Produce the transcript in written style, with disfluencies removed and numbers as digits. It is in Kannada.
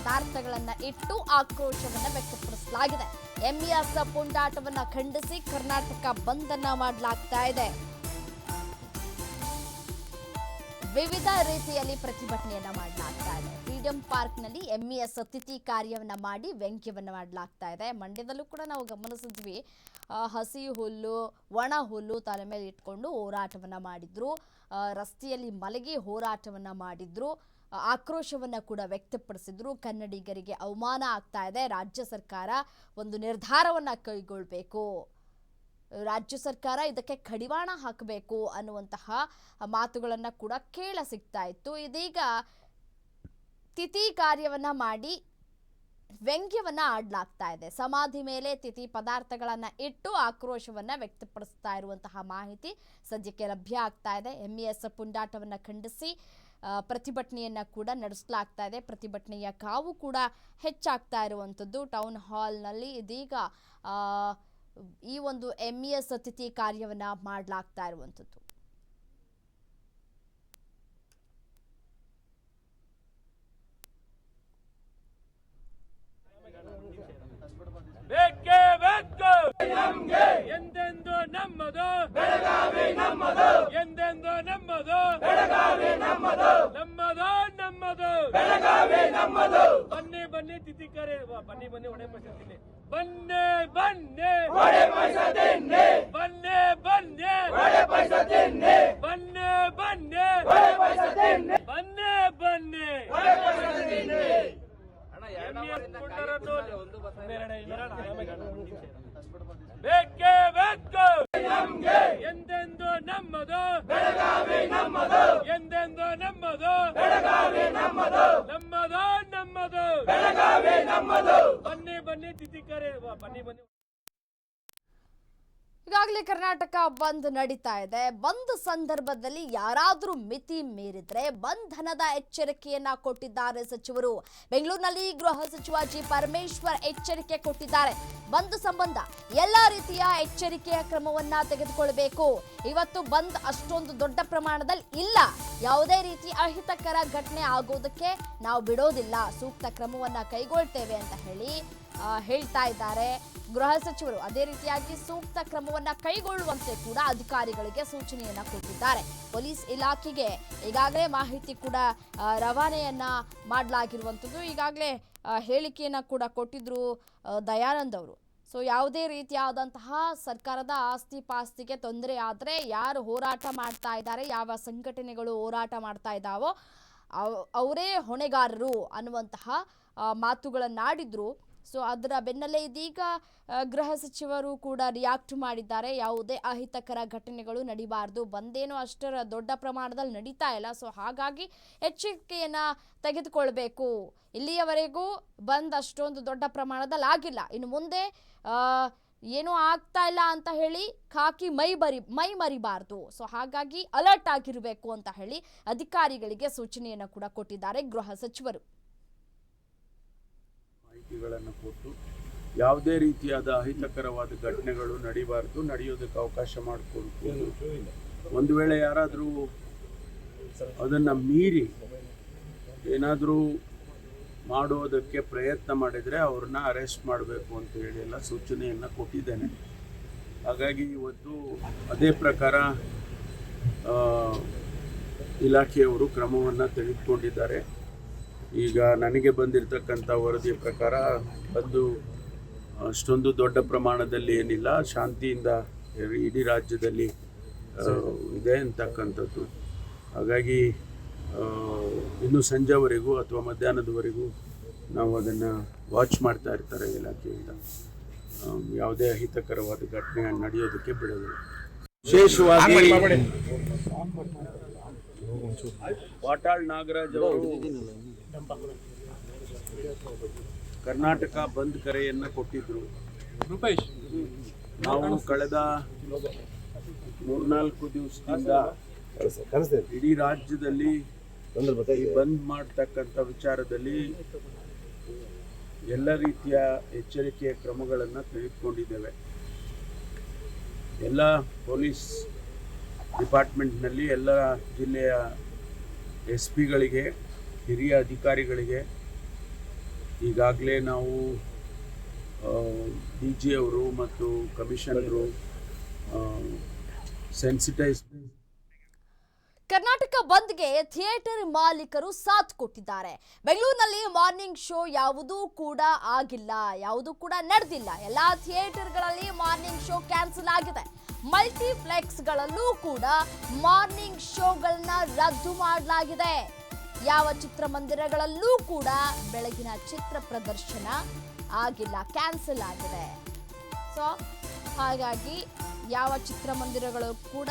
ಪದಾರ್ಥಗಳನ್ನು ಇಟ್ಟು ಆಕ್ರೋಶವನ್ನು ವ್ಯಕ್ತಪಡಿಸಲಾಗಿದೆ. ಎಂಇಎಸ್ ಪುಂಡಾಟವನ್ನು ಖಂಡಿಸಿ ಕರ್ನಾಟಕ ಬಂದ್ ಅನ್ನ ಮಾಡಲಾಗ್ತಾ ಇದೆ. ವಿವಿಧ ರೀತಿಯಲ್ಲಿ ಪ್ರತಿಭಟನೆಯನ್ನ ಮಾಡಲಾಗ್ತಾ ಇದೆ. ಫ್ರೀಡಂ ಪಾರ್ಕ್ನಲ್ಲಿ ಎಂಇಎಸ್ ತಿಥಿ ಕಾರ್ಯವನ್ನ ಮಾಡಿ ವ್ಯಂಗ್ಯವನ್ನ ಮಾಡಲಾಗ್ತಾ ಇದೆ. ಮಂಡ್ಯದಲ್ಲೂ ಕೂಡ ನಾವು ಗಮನಿಸಿದ್ವಿ, ಹಸಿ ಹುಲ್ಲು ಒಣ ಹುಲ್ಲು ತಲೆ ಮೇಲೆ ಇಟ್ಕೊಂಡು ಹೋರಾಟವನ್ನ ಮಾಡಿದ್ರು, ರಸ್ತೆಯಲ್ಲಿ ಮಲಗಿ ಹೋರಾಟವನ್ನ ಮಾಡಿದ್ರು, ಆಕ್ರೋಶವನ್ನ ಕೂಡ ವ್ಯಕ್ತಪಡಿಸಿದ್ರು. ಕನ್ನಡಿಗರಿಗೆ ಅವಮಾನ ಆಗ್ತಾ ಇದೆ, ರಾಜ್ಯ ಸರ್ಕಾರ ಒಂದು ನಿರ್ಧಾರವನ್ನ ಕೈಗೊಳ್ಳಬೇಕು, ರಾಜ್ಯ ಸರ್ಕಾರ ಇದಕ್ಕೆ ಕಡಿವಾಣ ಹಾಕಬೇಕು ಅನ್ನುವಂತಹ ಮಾತುಗಳನ್ನ ಕೂಡ ಕೇಳ ಸಿಗ್ತಾ ಇತ್ತು. ಇದೀಗ ತಿಥಿ ಕಾರ್ಯವನ್ನ ಮಾಡಿ ವ್ಯಂಗ್ಯವನ್ನ ಆಡಲಾಗ್ತಾ ಇದೆ. ಸಮಾಧಿ ಮೇಲೆ ತಿಥಿ ಪದಾರ್ಥಗಳನ್ನ ಇಟ್ಟು ಆಕ್ರೋಶವನ್ನ ವ್ಯಕ್ತಪಡಿಸ್ತಾ ಇರುವಂತಹ ಮಾಹಿತಿ ಸದ್ಯಕ್ಕೆ ಲಭ್ಯ ಆಗ್ತಾ ಇದೆ. ಎಂಇಎಸ್ ಪುಂಡಾಟವನ್ನ ಖಂಡಿಸಿ ಪ್ರತಿಭಟನೆಯನ್ನ ಕೂಡ ನಡೆಸಲಾಗ್ತಾ ಇದೆ. ಪ್ರತಿಭಟನೆಯ ಕಾವು ಕೂಡ ಹೆಚ್ಚಾಗ್ತಾ ಇರುವಂಥದ್ದು. ಟೌನ್ ಹಾಲ್ನಲ್ಲಿ ಇದೀಗ ಈ ಒಂದು ಎಂಇಎಸ್ ತಿಥಿ ಕಾರ್ಯವನ್ನ ಮಾಡಲಾಗ್ತಾ ಇರುವಂಥದ್ದು. ಎಂದೆಂದು ನಮ್ಮದು ಬೆಳಗಾವಿ, ನಮ್ಮದು ಎಂದೆಂದು ನಮ್ಮದು ಬೆಳಗಾವಿ, ನಮ್ಮದು ನಮ್ಮದು ನಮ್ಮದು ಬೆಳಗಾವಿ, ನಮ್ಮದು. ಬನ್ನಿ ಬನ್ನಿ ತಿಥಿ ಕಾರ್ಯ, ಬನ್ನಿ ಬನ್ನಿ ಒಡೆ ಪೈಸೆ ತಿನ್ನಿ, ಬನ್ನಿ ಬನ್ನಿ ಒಡೆ ಪೈಸೆ ತಿನ್ನಿ, ಬನ್ನಿ ಬನ್ನಿ ಒಡೆ ಪೈಸೆ ತಿನ್ನಿ, ಬನ್ನಿ ಬನ್ನಿ ಒಡೆ ಪೈಸೆ ತಿನ್ನಿ, ಬನ್ನಿ ಬನ್ನಿ ಒಡೆ ಪೈಸೆ ತಿನ್ನಿ. ಬೇಕೇ ಬೇಕು ನಮ್ಗೆ, ಎಂದೆಂದು ನಮ್ಮದು ಬೆಳಗಾವಿ, ನಮ್ಮದು ಎಂದೆಂದು ನಮ್ಮದು ಬೆಳಗಾವಿ, ನಮ್ಮದು ನಮ್ಮದು ನಮ್ಮದು ಬೆಳಗಾವಿ, ನಮ್ಮದು. ಬನ್ನಿ ಬನ್ನಿ ತಿಥಿ ಕಾರ್ಯ, ಬನ್ನಿ ಬನ್ನಿ. ಈಗಾಗಲೇ ಕರ್ನಾಟಕ ಬಂದ್ ನಡೀತಾ ಇದೆ. ಬಂದ್ ಸಂದರ್ಭದಲ್ಲಿ ಯಾರಾದರೂ ಮಿತಿ ಮೀರಿದ್ರೆ ಬಂಧನದ ಎಚ್ಚರಿಕೆಯನ್ನ ಕೊಟ್ಟಿದ್ದಾರೆ ಸಚಿವರು. ಬೆಂಗಳೂರಿನಲ್ಲಿ ಗೃಹ ಸಚಿವ ಜಿ ಪರಮೇಶ್ವರ್ ಎಚ್ಚರಿಕೆ ಕೊಟ್ಟಿದ್ದಾರೆ. ಬಂದ್ ಸಂಬಂಧ ಎಲ್ಲ ರೀತಿಯ ಎಚ್ಚರಿಕೆಯ ಕ್ರಮವನ್ನ ತೆಗೆದುಕೊಳ್ಳಬೇಕು. ಇವತ್ತು ಬಂದ್ ಅಷ್ಟೊಂದು ದೊಡ್ಡ ಪ್ರಮಾಣದಲ್ಲಿ ಇಲ್ಲ, ಯಾವುದೇ ರೀತಿ ಅಹಿತಕರ ಘಟನೆ ಆಗೋದಕ್ಕೆ ನಾವು ಬಿಡೋದಿಲ್ಲ, ಸೂಕ್ತ ಕ್ರಮವನ್ನ ಕೈಗೊಳ್ತೇವೆ ಅಂತ ಹೇಳ್ತಾ ಇದ್ದಾರೆ ಗೃಹ ಸಚಿವರು. ಅದೇ ರೀತಿಯಾಗಿ ಸೂಕ್ತ ಕ್ರಮವನ್ನ ಕೈಗೊಳ್ಳುವಂತೆ ಕೂಡ ಅಧಿಕಾರಿಗಳಿಗೆ ಸೂಚನೆಯನ್ನ ಕೊಟ್ಟಿದ್ದಾರೆ. ಪೊಲೀಸ್ ಇಲಾಖೆಗೆ ಈಗಾಗಲೇ ಮಾಹಿತಿ ಕೂಡ ರವಾನೆಯನ್ನ ಮಾಡಲಾಗಿರುವಂಥದ್ದು. ಈಗಾಗಲೇ ಹೇಳಿಕೆಯನ್ನ ಕೂಡ ಕೊಟ್ಟಿದ್ರು ದಯಾನಂದ್ ಅವರು. ಸೊ ಯಾವುದೇ ರೀತಿಯಾದಂತಹ ಸರ್ಕಾರದ ಆಸ್ತಿ ಪಾಸ್ತಿಗೆ ತೊಂದರೆ ಆದರೆ ಯಾರು ಹೋರಾಟ ಮಾಡ್ತಾ ಇದ್ದಾರೆ, ಯಾವ ಸಂಘಟನೆಗಳು ಹೋರಾಟ ಮಾಡ್ತಾ ಇದ್ದಾವೋ ಅವರೇ ಹೊಣೆಗಾರರು ಅನ್ನುವಂತಹ ಮಾತುಗಳನ್ನಾಡಿದ್ರು. ಸೊ ಅದರ ಬೆನ್ನಲ್ಲೇ ಇದೀಗ ಗೃಹ ಸಚಿವರು ಕೂಡ ರಿಯಾಕ್ಟ್ ಮಾಡಿದ್ದಾರೆ. ಯಾವುದೇ ಅಹಿತಕರ ಘಟನೆಗಳು ನಡೀಬಾರ್ದು, ಬಂದೇನೋ ಅಷ್ಟರ ದೊಡ್ಡ ಪ್ರಮಾಣದಲ್ಲಿ ನಡೀತಾ ಇಲ್ಲ, ಸೊ ಹಾಗಾಗಿ ಎಚ್ಚರಿಕೆಯನ್ನು ತೆಗೆದುಕೊಳ್ಬೇಕು. ಇಲ್ಲಿಯವರೆಗೂ ಬಂದ್ ಅಷ್ಟೊಂದು ದೊಡ್ಡ ಪ್ರಮಾಣದಲ್ಲಿ ಆಗಿಲ್ಲ, ಇನ್ನು ಮುಂದೆ ಏನೂ ಆಗ್ತಾ ಇಲ್ಲ ಅಂತ ಹೇಳಿ ಖಾಕಿ ಮೈ ಮರಿಬಾರ್ದು. ಸೊ ಹಾಗಾಗಿ ಅಲರ್ಟ್ ಆಗಿರಬೇಕು ಅಂತ ಹೇಳಿ ಅಧಿಕಾರಿಗಳಿಗೆ ಸೂಚನೆಯನ್ನು ಕೂಡ ಕೊಟ್ಟಿದ್ದಾರೆ ಗೃಹ ಸಚಿವರು. ಮಾಹಿತಿಗಳನ್ನು ಕೊಟ್ಟು ಯಾವುದೇ ರೀತಿಯಾದ ಅಹಿತಕರವಾದ ಘಟನೆಗಳು ನಡೀಬಾರ್ದು, ನಡೆಯೋದಕ್ಕೆ ಅವಕಾಶ ಮಾಡಿಕೊಡ್ಬೋದು. ಒಂದು ವೇಳೆ ಯಾರಾದರೂ ಅದನ್ನು ಮೀರಿ ಏನಾದರೂ ಮಾಡೋದಕ್ಕೆ ಪ್ರಯತ್ನ ಮಾಡಿದರೆ ಅವ್ರನ್ನ ಅರೆಸ್ಟ್ ಮಾಡಬೇಕು ಅಂತ ಹೇಳಿ ಎಲ್ಲ ಸೂಚನೆಯನ್ನು ಕೊಟ್ಟಿದ್ದೇನೆ. ಹಾಗಾಗಿ ಇವತ್ತು ಅದೇ ಪ್ರಕಾರ ಇಲಾಖೆಯವರು ಕ್ರಮವನ್ನು ತೆಗೆದುಕೊಂಡಿದ್ದಾರೆ. ಈಗ ನನಗೆ ಬಂದಿರತಕ್ಕಂಥ ವರದಿ ಪ್ರಕಾರ ಬಂದು ಅಷ್ಟೊಂದು ದೊಡ್ಡ ಪ್ರಮಾಣದಲ್ಲಿ ಏನಿಲ್ಲ, ಶಾಂತಿಯಿಂದ ಇಡೀ ರಾಜ್ಯದಲ್ಲಿ ಇದೆ ಅಂತಕ್ಕಂಥದ್ದು. ಹಾಗಾಗಿ ಇನ್ನು ಸಂಜೆವರೆಗೂ ಅಥವಾ ಮಧ್ಯಾಹ್ನದವರೆಗೂ ನಾವು ಅದನ್ನು ವಾಚ್ ಮಾಡ್ತಾ ಇರ್ತಾರೆ ಇಲಾಖೆಯಿಂದ. ಯಾವುದೇ ಅಹಿತಕರವಾದ ಘಟನೆ ನಡೆಯೋದಕ್ಕೆ ಬಿಡೋದಿಲ್ಲ. ವಿಶೇಷವಾಗಿ ವಾಟಾಳ್ ನಾಗರಾಜ್ ಅವರು ಕರ್ನಾಟಕ ಬಂದ್ ಕರೆಯನ್ನು ಕೊಟ್ಟಿದ್ರು. ನಾವು ಕಳೆದ 3-4 ದಿವಸದಿಂದ ಇಡೀ ರಾಜ್ಯದಲ್ಲಿ ಬಂದ್ ಮಾಡ್ತಕ್ಕಂಥ ವಿಚಾರದಲ್ಲಿ ಎಲ್ಲ ರೀತಿಯ ಎಚ್ಚರಿಕೆಯ ಕ್ರಮಗಳನ್ನು ತೆಗೆದುಕೊಂಡಿದ್ದೇವೆ. ಎಲ್ಲ ಪೊಲೀಸ್ ಡಿಪಾರ್ಟ್ಮೆಂಟ್ನಲ್ಲಿ ಎಲ್ಲ ಜಿಲ್ಲೆಯ SP ಗಳಿಗೆ, ಹಿರಿಯ ಅಧಿಕಾರಿಗಳಿಗೆ ಈಗಾಗಲೇ ನಾವು DG ಅವರು ಮತ್ತು ಕಮಿಷನರು ಸೆನ್ಸಿಟೈಸ್. ಕರ್ನಾಟಕ ಬಂದ್ಗೆ ಥಿಯೇಟರ್ ಮಾಲೀಕರು ಸಾಥ್ ಕೊಟ್ಟಿದ್ದಾರೆ. ಬೆಂಗಳೂರಿನಲ್ಲಿ ಮಾರ್ನಿಂಗ್ ಶೋ ಯಾವುದೂ ಕೂಡ ಆಗಿಲ್ಲ, ಯಾವುದೂ ಕೂಡ ನಡೆದಿಲ್ಲ. ಎಲ್ಲಾ ಥಿಯೇಟರ್ಗಳಲ್ಲಿ ಮಾರ್ನಿಂಗ್ ಶೋ ಕ್ಯಾನ್ಸಲ್ ಆಗಿದೆ. ಮಲ್ಟಿಪ್ಲೆಕ್ಸ್ಗಳಲ್ಲೂ ಕೂಡ ಮಾರ್ನಿಂಗ್ ಶೋಗಳನ್ನ ರದ್ದು ಮಾಡಲಾಗಿದೆ. ಯಾವ ಚಿತ್ರಮಂದಿರಗಳಲ್ಲೂ ಕೂಡ ಬೆಳಗಿನ ಚಿತ್ರ ಪ್ರದರ್ಶನ ಆಗಿಲ್ಲ, ಕ್ಯಾನ್ಸಲ್ ಆಗಿದೆ. ಸೊ ಹಾಗಾಗಿ ಯಾವ ಚಿತ್ರಮಂದಿರಗಳು ಕೂಡ